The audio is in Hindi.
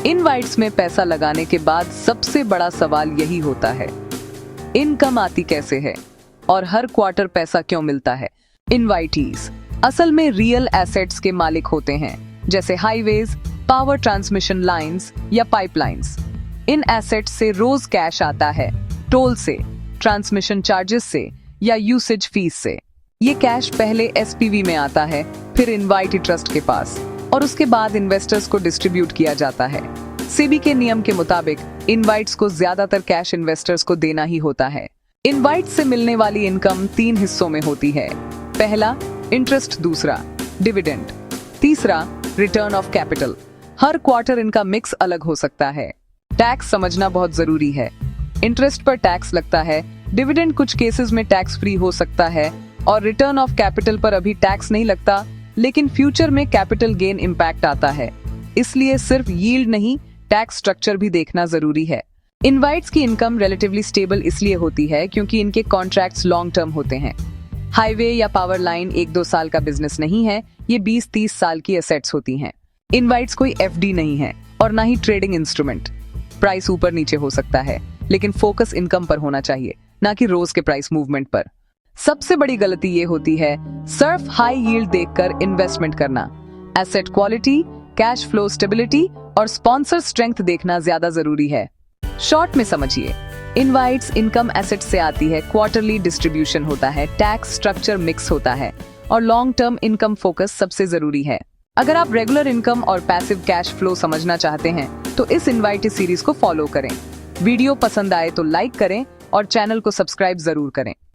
इनवाइट्स में पैसा लगाने के बाद सबसे बड़ा सवाल यही होता है, इनकम आती कैसे है और हर क्वार्टर पैसा क्यों मिलता है। इनवाइटीज असल में रियल एसेट्स के मालिक होते हैं, जैसे हाईवेज, पावर ट्रांसमिशन लाइंस या पाइपलाइंस। इन एसेट्स से रोज कैश आता है, टोल से, ट्रांसमिशन चार्जेस से या यूसेज फीस से। ये कैश पहले एसपीवी में आता है, फिर इनवाइटी ट्रस्ट के पास, और उसके बाद इन्वेस्टर्स को डिस्ट्रीब्यूट किया जाता है। सेबी के नियम के मुताबिक इनवाइट्स को ज्यादातर कैश इन्वेस्टर्स को देना ही होता है। इनवाइट से मिलने वाली इनकम 3 हिस्सों में होती है। पहला इंटरेस्ट, दूसरा डिविडेंड, तीसरा return of capital. Her quarter इनका मिक्स अलग हो सकता है। टैक्स समझना बहुत जरूरी है। इंटरेस्ट पर टैक्स लगता है, डिविडेंड कुछ केसेस में टैक्स फ्री हो सकता है, और रिटर्न ऑफ कैपिटल पर अभी टैक्स नहीं लगता, लेकिन फ्यूचर में कैपिटल गेन इंपैक्ट आता है। इसलिए सिर्फ यील्ड नहीं, टैक्स स्ट्रक्चर भी देखना जरूरी है। इनवाइट्स की इनकम रिलेटिवली स्टेबल इसलिए होती है क्योंकि इनके कॉन्ट्रैक्ट्स लॉन्ग टर्म होते हैं। हाईवे या पावर लाइन 1-2 साल का बिजनेस नहीं है, ये 20-30 साल की एसेट्स होती हैं। इनवाइट्स कोई एफडी नहीं है और ना ही ट्रेडिंग इंस्ट्रूमेंट। प्राइस ऊपर नीचे हो सकता है, लेकिन फोकस इनकम पर होना चाहिए, ना कि रोज के प्राइस मूवमेंट पर। सबसे बड़ी गलती ये होती है सिर्फ हाई यील्ड देखकर इन्वेस्टमेंट करना। Asset quality, cash flow stability और स्पॉन्सर स्ट्रेंथ देखना ज्यादा जरूरी है। शॉर्ट में समझिए, इनवाइट्स इनकम एसेट से आती है, क्वार्टरली डिस्ट्रीब्यूशन होता है, टैक्स स्ट्रक्चर मिक्स होता है, और लॉन्ग टर्म इनकम फोकस सबसे जरूरी है। अगर आप रेगुलर इनकम और पैसिव कैश फ्लो समझना चाहते हैं तो इस इनवाइट सीरीज को फॉलो करें। वीडियो पसंद आए तो लाइक करें और चैनल को सब्सक्राइब जरूर करें।